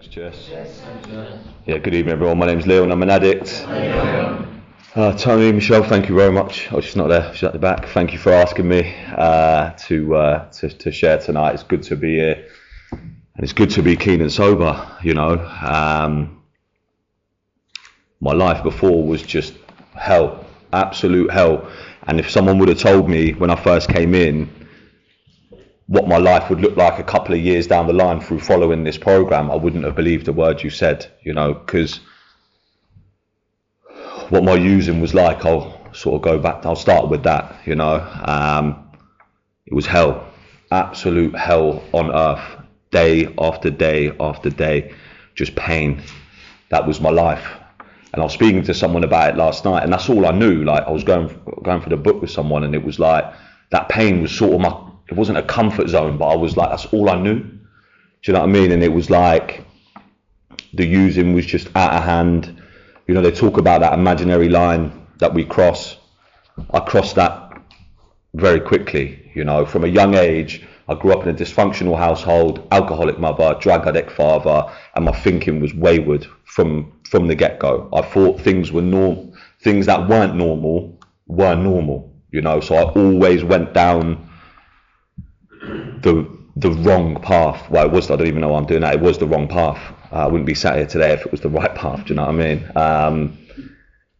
Cheers. Yeah, good evening everyone. My name's Leo and I'm an addict. Tony, Michelle, thank you very much. Oh, she's not there, she's at the back. Thank you for asking me to share tonight. It's good to be here and it's good to be clean and sober, you know. My life before was just hell, absolute hell. And if someone would have told me when I first came in what my life would look like a couple of years down the line through following this program, I wouldn't have believed a word you said, you know, because what my using was like, I'll sort of go back, I'll start with that, you know. It was hell, absolute hell on earth, day after day after day, just pain. That was my life. And I was speaking to someone about it last night, and that's all I knew. Like, I was going for the book with someone, and it was like, that pain was sort of it wasn't a comfort zone, but I was like, that's all I knew. Do you know what I mean? And it was like, the using was just out of hand. You know, they talk about that imaginary line that we cross. I crossed that very quickly, you know. From a young age, I grew up in a dysfunctional household, alcoholic mother, drug addict father, and my thinking was wayward from the get-go. I thought things that weren't normal were normal, you know. So I always went down the wrong path. Well, I don't even know why I'm doing that. It was the wrong path. I wouldn't be sat here today if it was the right path. Do you know what I mean?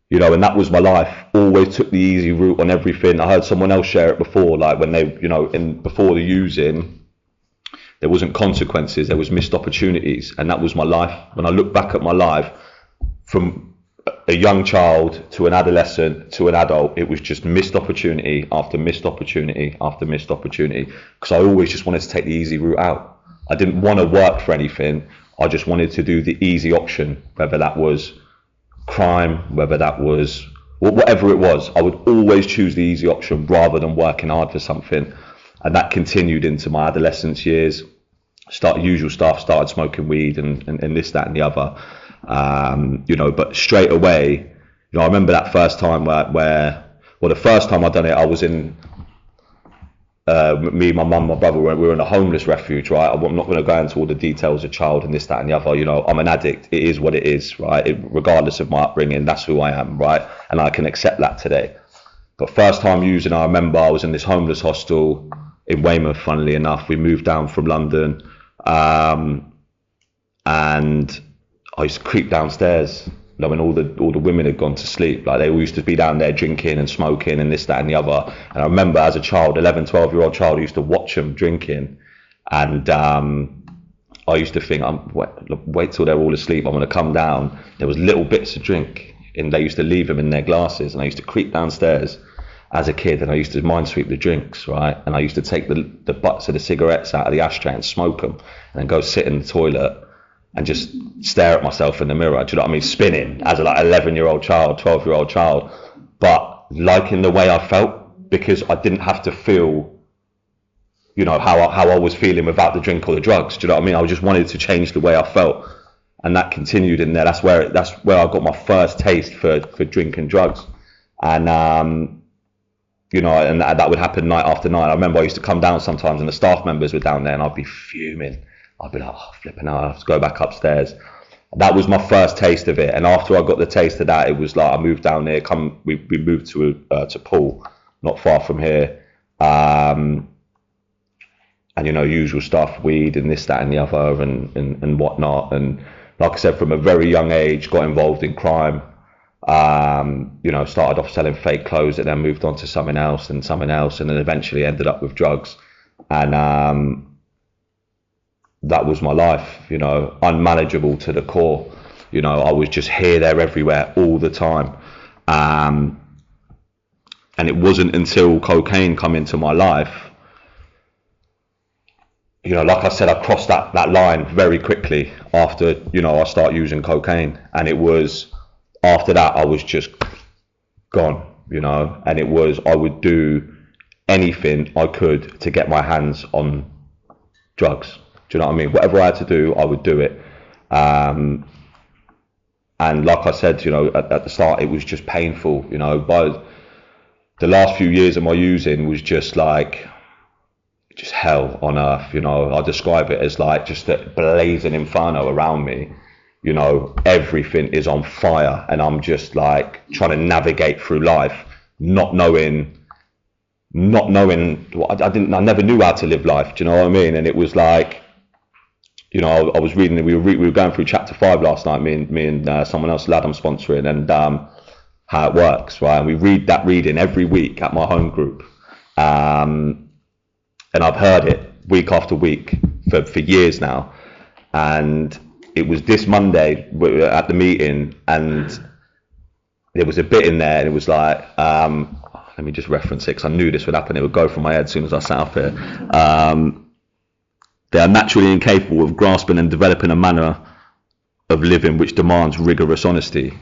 You know, and that was my life. Always took the easy route on everything. I heard someone else share it before, like when they, you know, before the using, there wasn't consequences, there was missed opportunities, and that was my life. When I look back at my life, from a young child to an adolescent to an adult, it was just missed opportunity after missed opportunity after missed opportunity, because I always just wanted to take the easy route out. I didn't want to work for anything. I just wanted to do the easy option, whether that was crime, whether that was whatever it was. I would always choose the easy option rather than working hard for something. And that continued into my adolescence years. Usual stuff, started smoking weed and this, that and the other. You know, but straight away, you know, I remember that first time where the first time I done it, I was in, me, my mum, my brother, we were in a homeless refuge, right? I'm not going to go into all the details of child and this, that and the other. You know, I'm an addict. It is what it is, right? Regardless of my upbringing, that's who I am, right? And I can accept that today. But first time using, I remember I was in this homeless hostel in Weymouth, funnily enough. We moved down from London, and I used to creep downstairs, like when all the women had gone to sleep. Like, they all used to be down there drinking and smoking and this, that and the other. And I remember as a child, 11, 12-year-old child, I used to watch them drinking. And I used to think, wait till they're all asleep, I'm going to come down. There was little bits of drink, and they used to leave them in their glasses. And I used to creep downstairs as a kid, and I used to minesweep the drinks, right? And I used to take the butts of the cigarettes out of the ashtray and smoke them, and then go sit in the toilet and just stare at myself in the mirror. Do you know what I mean? Spinning as a 11-year-old child, 12-year-old child, but liking the way I felt, because I didn't have to feel, you know, how I was feeling without the drink or the drugs. Do you know what I mean? I just wanted to change the way I felt, and that continued in there. That's where I got my first taste for drink and drugs, and you know, and that would happen night after night. I remember I used to come down sometimes, and the staff members were down there, and I'd be fuming. I'd be like, oh, flipping out, I have to go back upstairs. That was my first taste of it. And after I got the taste of that, it was like I moved down there. We moved to Poole, not far from here. And, you know, usual stuff, weed and this, that and the other and whatnot. And like I said, from a very young age, got involved in crime. You know, started off selling fake clothes and then moved on to something else, and then eventually ended up with drugs. And that was my life, you know, unmanageable to the core. You know, I was just here, there, everywhere, all the time. And it wasn't until cocaine come into my life, you know, like I said, I crossed that line very quickly after, you know, I started using cocaine. And it was, after that, I was just gone, you know, and it was, I would do anything I could to get my hands on drugs. Do you know what I mean? Whatever I had to do, I would do it. And like I said, you know, at the start, it was just painful, you know. But the last few years of my using was just like, just hell on earth, you know. I describe it as like just a blazing inferno around me, you know. Everything is on fire, and I'm just like trying to navigate through life, not knowing what I never knew how to live life. Do you know what I mean? And it was like, you know, I was reading, we were going through chapter 5 last night, me and someone else, lad I'm sponsoring, and how it works, right? And we read that reading every week at my home group. And I've heard it week after week for years now. And it was this Monday at the meeting, and there was a bit in there, and it was like, let me just reference it, because I knew this would happen. It would go from my head as soon as I sat up here. They are naturally incapable of grasping and developing a manner of living which demands rigorous honesty.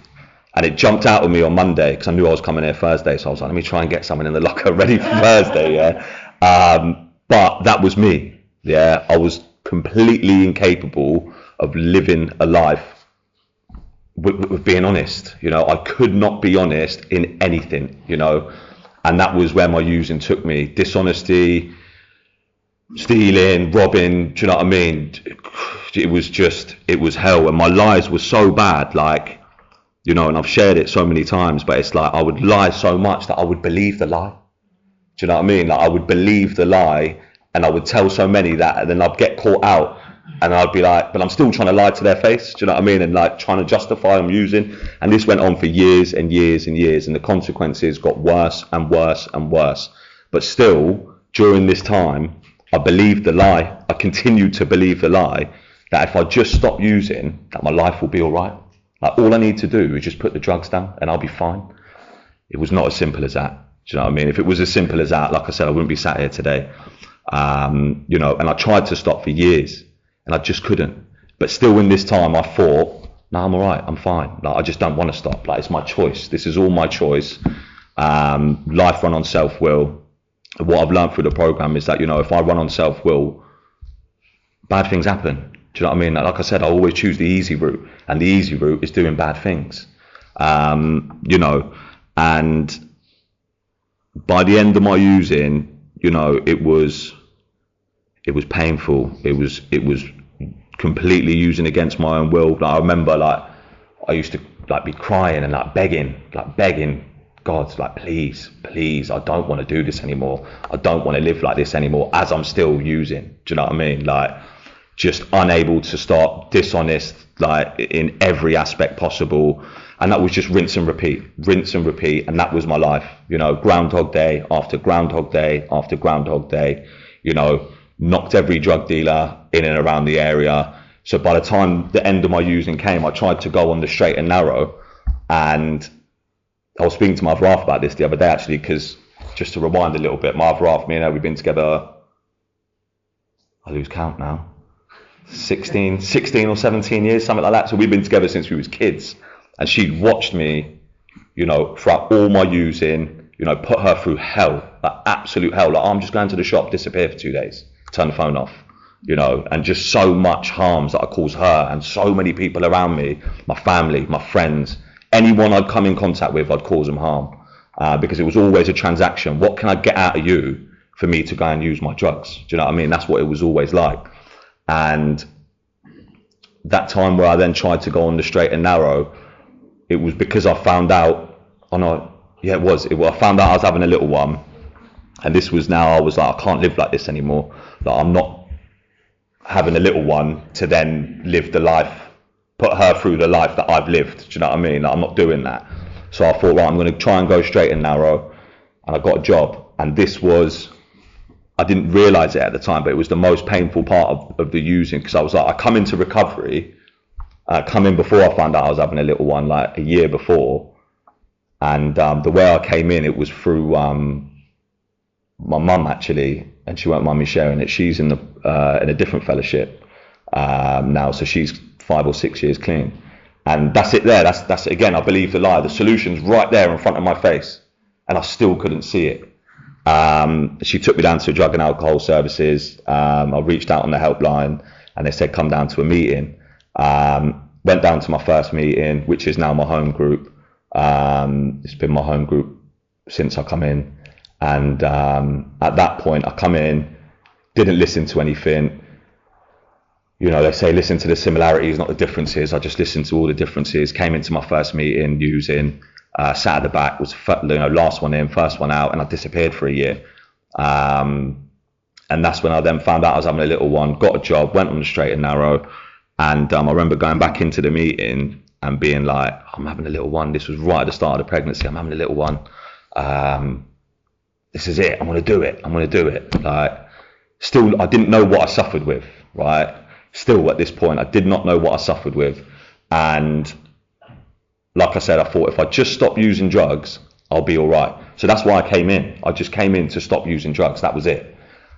And it jumped out of me on Monday, because I knew I was coming here Thursday. So I was like, let me try and get something in the locker ready for Thursday, yeah. But that was me, yeah. I was completely incapable of living a life with being honest, you know. I could not be honest in anything, you know. And that was where my using took me. Dishonesty, stealing, robbing, do you know what I mean? It was hell. And my lies were so bad, like, you know, and I've shared it so many times, but it's like I would lie so much that I would believe the lie. Do you know what I mean? Like, I would believe the lie, and I would tell so many that, and then I'd get caught out, and I'd be like, but I'm still trying to lie to their face. Do you know what I mean? And like trying to justify I'm using. And this went on for years and years and years, and the consequences got worse and worse and worse. But still, during this time, I believed the lie. I continued to believe the lie that if I just stop using, that my life will be all right. Like, all I need to do is just put the drugs down and I'll be fine. It was not as simple as that. Do you know what I mean? If it was as simple as that, like I said, I wouldn't be sat here today. You know, and I tried to stop for years, and I just couldn't. But still, in this time, I thought, no, I'm all right, I'm fine. Like, I just don't want to stop. Like, it's my choice. This is all my choice. Life run on self-will. What I've learned through the program is that, you know, if I run on self-will, bad things happen. Do you know what I mean? Like I said, I always choose the easy route, and the easy route is doing bad things. You know, and by the end of my using, you know, it was painful. It was completely using against my own will. Like, I remember, like, I used to like be crying and like begging God, like, please, I don't want to do this anymore. I don't want to live like this anymore, as I'm still using. Do you know what I mean? Like, just unable to stop, dishonest, like, in every aspect possible. And that was just rinse and repeat. And that was my life, you know, Groundhog Day after Groundhog Day after Groundhog Day, you know, knocked every drug dealer in and around the area. So by the time the end of my using came, I tried to go on the straight and narrow. And I was speaking to my other half about this the other day, actually, because just to rewind a little bit, my other half, me and her, we've been together, I lose count now, 16 or 17 years, something like that. So we've been together since we was kids. And she'd watched me, you know, throughout all my using, you know, put her through hell, like absolute hell. Like, I'm just going to the shop, disappear for 2 days, turn the phone off, you know, and just so much harms that I caused her and so many people around me, my family, my friends, anyone I'd come in contact with, I'd cause them harm, because it was always a transaction. What can I get out of you for me to go and use my drugs? Do you know what I mean? That's what it was always like. And that time where I then tried to go on the straight and narrow, it was because I found out, I found out I was having a little one. And this was now, I was like, I can't live like this anymore. Like, I'm not having a little one to then live the life, put her through the life that I've lived. Do you know what I mean? Like, I'm not doing that. So I thought, right, I'm going to try and go straight and narrow. And I got a job. And this was, I didn't realize it at the time, but it was the most painful part of the using, because I was like, I come into recovery, come in before I found out I was having a little one, like a year before. And the way I came in, it was through my mum, actually, and she won't mind me sharing it. She's in a different fellowship now, so she's 5 or 6 years clean. And that's it there. That's it again. I believe the lie. The solution's right there in front of my face, and I still couldn't see it. She took me down to drug and alcohol services. I reached out on the helpline, and they said, come down to a meeting. Went down to my first meeting, which is now my home group. It's been my home group since I come in. And at that point, I come in, didn't listen to anything. You know, they say listen to the similarities, not the differences. I just listened to all the differences. Came into my first meeting using, sat at the back, was last one in, first one out, and I disappeared for a year. And that's when I then found out I was having a little one, got a job, went on the straight and narrow. And I remember going back into the meeting and being like, I'm having a little one. This was right at the start of the pregnancy. I'm having a little one. This is it. I'm going to do it. I'm going to do it. Like, still, I didn't know what I suffered with, right? Still at this point, I did not know what I suffered with. And like I said, I thought if I just stop using drugs, I'll be all right. So that's why I came in. I just came in to stop using drugs. That was it.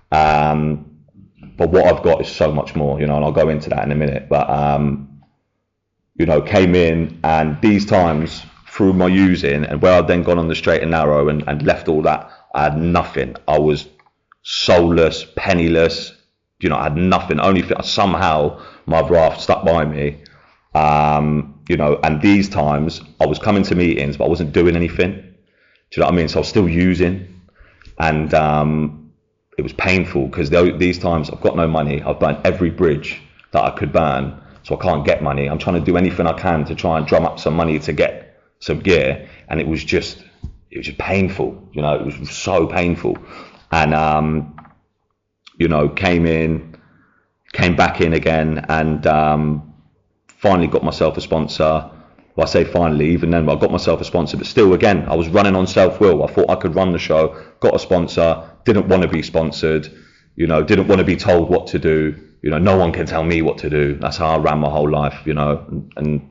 But what I've got is so much more, you know, and I'll go into that in a minute. But, you know, came in, and these times through my using and where I'd then gone on the straight and narrow and left all that, I had nothing. I was soulless, penniless, you know, I had nothing. Only somehow my other stuck by me, you know, and these times I was coming to meetings, but I wasn't doing anything. Do you know what I mean? So I was still using, and it was painful because these times I've got no money. I've burnt every bridge that I could burn, so I can't get money. I'm trying to do anything I can to try and drum up some money to get some gear, and it was just painful. You know, it was so painful. And you know, came back in again, and finally got myself a sponsor. Well, I say finally, even then I got myself a sponsor, but still, again, I was running on self-will. I thought I could run the show, got a sponsor, didn't want to be sponsored, you know, didn't want to be told what to do. You know, no one can tell me what to do. That's how I ran my whole life, you know, and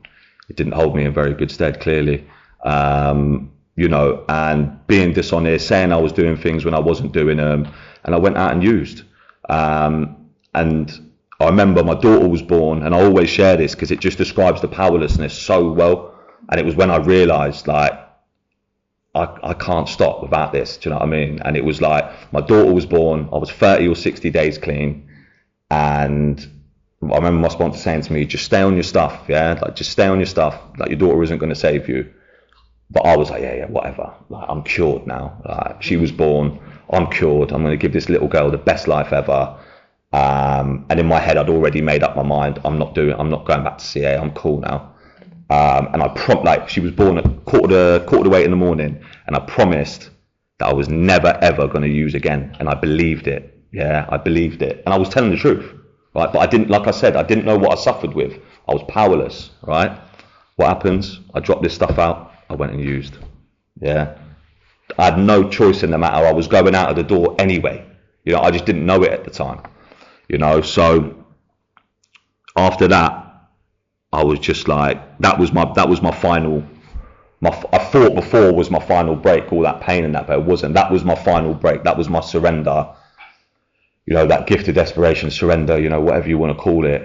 it didn't hold me in very good stead, clearly. You know, and being dishonest, saying I was doing things when I wasn't doing them, and I went out and used. And I remember my daughter was born, and I always share this because it just describes the powerlessness so well. And it was when I realised, like, I can't stop without this. Do you know what I mean? And it was like, my daughter was born, I was 30 or 60 days clean, and I remember my sponsor saying to me, just stay on your stuff, yeah? Like, just stay on your stuff. Like, your daughter isn't going to save you. But I was like, yeah, whatever. Like, I'm cured now. Like, she was born, I'm cured. I'm going to give this little girl the best life ever. And in my head, I'd already made up my mind. I'm not going back to CA. I'm cool now. And like, she was born at quarter to 8 in the morning, and I promised that I was never ever going to use again. And I believed it. Yeah, I believed it. And I was telling the truth, right? But I didn't, like I said, I didn't know what I suffered with. I was powerless, right? What happens? I dropped this stuff out. I went and used. Yeah. I had no choice in the matter. I was going out of the door anyway. You know, I just didn't know it at the time. You know, so after that, I was just like, that was my final. I thought before was my final break, all that pain and that, but it wasn't. That was my final break. That was my surrender. You know, that gift of desperation, surrender. You know, whatever you want to call it.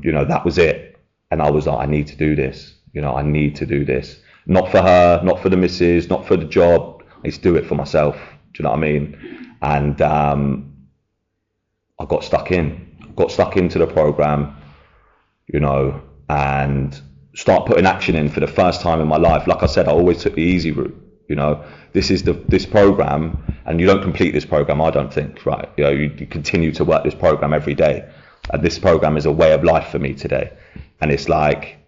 You know, that was it. And I was like, I need to do this. You know, I need to do this. Not for her, not for the missus, not for the job. I need to do it for myself. Do you know what I mean? And I got stuck into the program, you know, and start putting action in for the first time in my life. Like I said, I always took the easy route. You know, this program, and you don't complete this program, I don't think, right? You know, you continue to work this program every day. And this program is a way of life for me today. And it's like,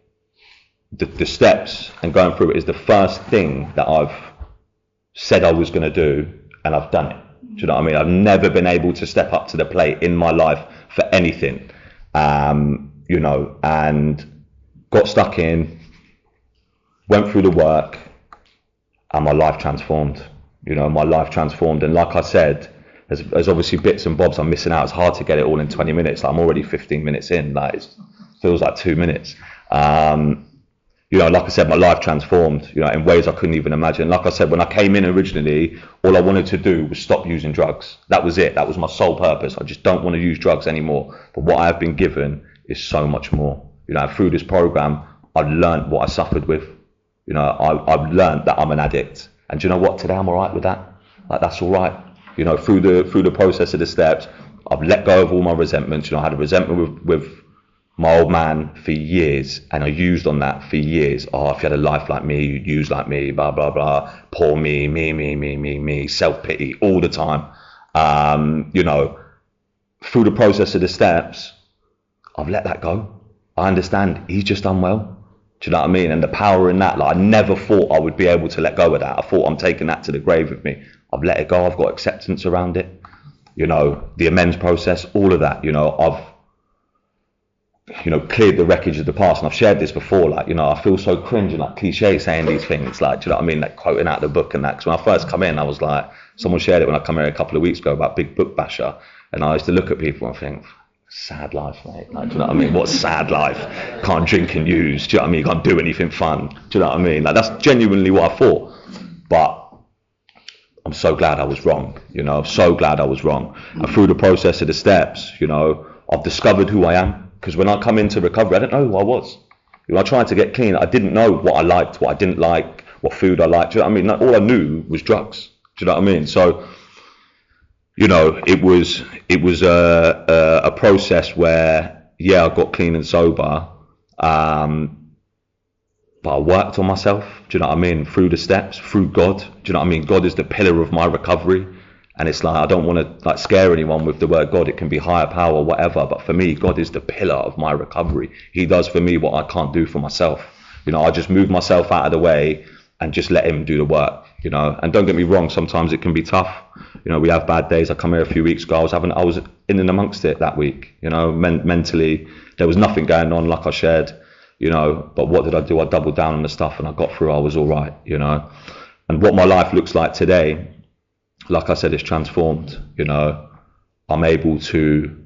the steps and going through it is the first thing that I've said I was going to do, and I've done it. Do you know what I mean? I've never been able to step up to the plate in my life for anything, you know, and got stuck in, went through the work, and my life transformed. You know, my life transformed. And like I said, there's obviously bits and bobs I'm missing out. It's hard to get it all in 20 minutes. Like, I'm already 15 minutes in. Like, it feels like 2 minutes. You know, like I said, my life transformed, you know, in ways I couldn't even imagine. Like I said, when I came in originally, all I wanted to do was stop using drugs. That was it. That was my sole purpose. I just don't want to use drugs anymore. But what I have been given is so much more. You know, through this program, I've learned what I suffered with. You know, I've learned that I'm an addict. And do you know what? Today I'm all right with that. Like, that's all right. You know, through the process of the steps, I've let go of all my resentments. You know, I had a resentment with my old man for years, and I used on that for years. Oh, if you had a life like me, you'd use like me, blah, blah, blah. Poor me, self-pity all the time. You know, through the process of the steps, I've let that go. I understand he's just done well. Do you know what I mean? And the power in that, like, I never thought I would be able to let go of that. I thought I'm taking that to the grave with me. I've let it go. I've got acceptance around it. You know, the amends process, all of that. You know, I've, you know, cleared the wreckage of the past. And I've shared this before. Like, you know, I feel so cringe and like cliche saying these things. Like, do you know what I mean? Like quoting out the book and that. Because when I first come in, I was like, someone shared it when I come here a couple of weeks ago about Big Book Basher. And I used to look at people and think, sad life, mate. Like, do you know what I mean? What sad life? Can't drink and use. Do you know what I mean? Can't do anything fun. Do you know what I mean? Like, that's genuinely what I thought. But I'm so glad I was wrong. You know, I'm so glad I was wrong. And through the process of the steps, you know, I've discovered who I am. Because when I come into recovery, I didn't know who I was. You know, I tried to get clean. I didn't know what I liked, what I didn't like, what food I liked. Do you know what I mean? Like, all I knew was drugs. Do you know what I mean? So, you know, it was a process where, yeah, I got clean and sober, but I worked on myself. Do you know what I mean? Through the steps, through God. Do you know what I mean? God is the pillar of my recovery, and it's like, I don't want to like scare anyone with the word God. It can be higher power or whatever, but for me, God is the pillar of my recovery. He does for me what I can't do for myself. You know, I just move myself out of the way and just let him do the work. You know, and don't get me wrong, sometimes it can be tough. You know, we have bad days. I come here a few weeks ago, I was in and amongst it that week. You know, mentally, there was nothing going on, like I shared. You know, but what did I do? I doubled down on the stuff and I got through. I was all right. You know, and what my life looks like today, like I said, it's transformed. You know, I'm able to,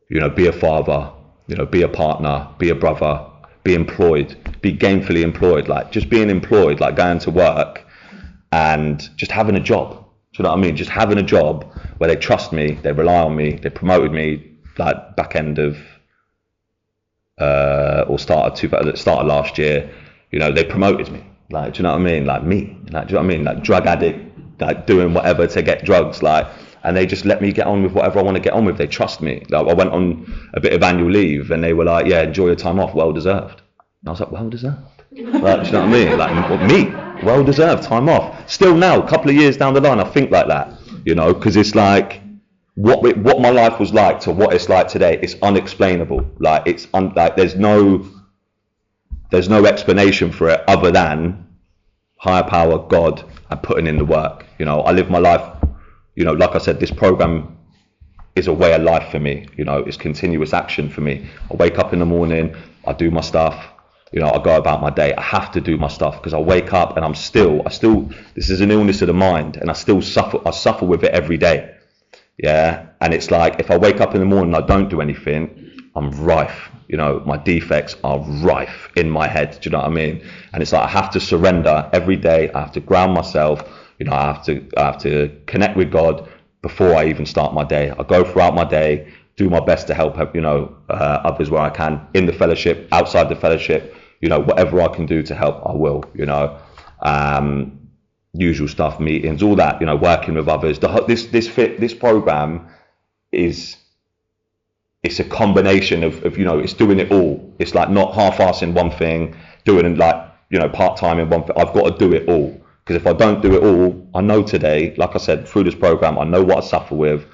you know, be a father, you know, be a partner, be a brother, be employed, be gainfully employed. Like, just being employed, like going to work and just having a job. Do you know what I mean? Just having a job where they trust me, they rely on me, they promoted me like back end of start of last year. You know, they promoted me. Like, do you know what I mean? Like me. Like, do you know what I mean? Like drug addict, like doing whatever to get drugs. Like, and they just let me get on with whatever I want to get on with. They trust me. Like, I went on a bit of annual leave and they were like, yeah, enjoy your time off, well deserved. And I was like, well deserved. Like, do you know what I mean? Like, me, well deserved time off. Still now, a couple of years down the line, I think like that, you know, because it's like what my life was like to what it's like today. It's unexplainable. Like, like there's no explanation for it other than higher power, God, and putting in the work. You know, I live my life. You know, like I said, this program is a way of life for me. You know, it's continuous action for me. I wake up in the morning, I do my stuff. You know, I go about my day. I have to do my stuff because I wake up and I still, this is an illness of the mind, and I suffer with it every day. Yeah. And it's like, if I wake up in the morning and I don't do anything, I'm rife. You know, my defects are rife in my head. Do you know what I mean? And it's like, I have to surrender every day. I have to ground myself. You know, I have to connect with God before I even start my day. I go throughout my day, do my best to help, you know, others where I can, in the fellowship, outside the fellowship. You know, whatever I can do to help, I will. You know, usual stuff, meetings, all that. You know, working with others. This program is, it's a combination of you know, it's doing it all. It's like not half-assing one thing, doing like, you know, part-time in one thing. I've got to do it all, because if I don't do it all, I know today, like I said, through this program, I know what I suffer with.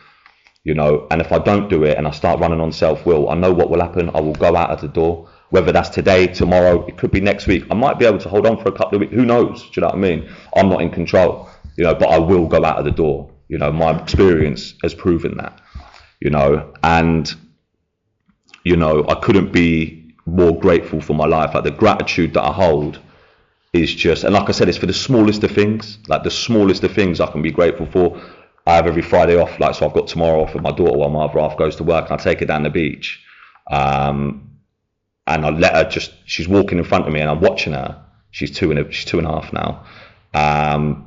You know, and if I don't do it and I start running on self-will, I know what will happen. I will go out of the door. Whether that's today, tomorrow, it could be next week. I might be able to hold on for a couple of weeks. Who knows? Do you know what I mean? I'm not in control, you know, but I will go out of the door. You know, my experience has proven that, you know, and, you know, I couldn't be more grateful for my life. Like, the gratitude that I hold is just, and like I said, it's for the smallest of things, like the smallest of things I can be grateful for. I have every Friday off, like, so I've got tomorrow off with my daughter while my other half goes to work, and I take her down the beach. And I let her she's walking in front of me and I'm watching her. She's two and a half now. And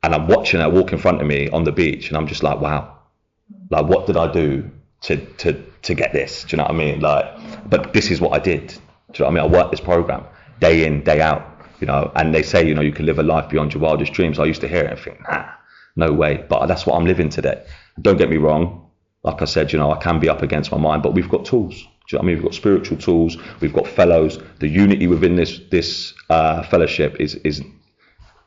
I'm watching her walk in front of me on the beach, and I'm just like, wow, like, what did I do to get this? Do you know what I mean? Like, but this is what I did. Do you know what I mean? I worked this program day in, day out, you know, and they say, you know, you can live a life beyond your wildest dreams. I used to hear it and think, nah, no way. But that's what I'm living today. Don't get me wrong. Like I said, you know, I can be up against my mind, but we've got tools. Do you know what I mean? We've got spiritual tools. We've got fellows. The unity within this fellowship is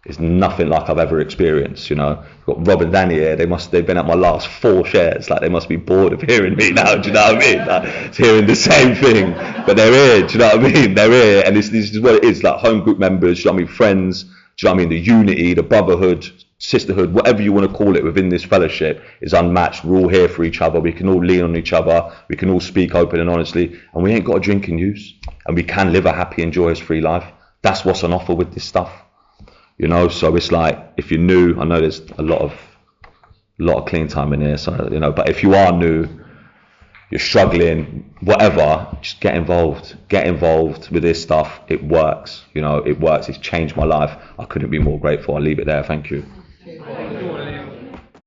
It's nothing like I've ever experienced, you know. We've got Rob and Danny here. They've been at my last 4 shares. Like, they must be bored of hearing me now. Do you know what I mean? Like, it's hearing the same thing, but they're here. Do you know what I mean? They're here, and this is what it is. Like, home group members. Do you know what I mean? Friends. Do you know what I mean? The unity, the brotherhood, sisterhood, whatever you want to call it within this fellowship is unmatched. We're all here for each other. We can all lean on each other. We can all speak open and honestly, and we ain't got a drinking use, and we can live a happy and joyous free life. That's what's on offer with this stuff. You know, so it's like, if you're new, I know there's a lot of clean time in here, so, you know, but if you are new, you're struggling, whatever, just get involved with this stuff. It works, you know, it works. It's changed my life. I couldn't be more grateful. I'll leave it there. Thank you.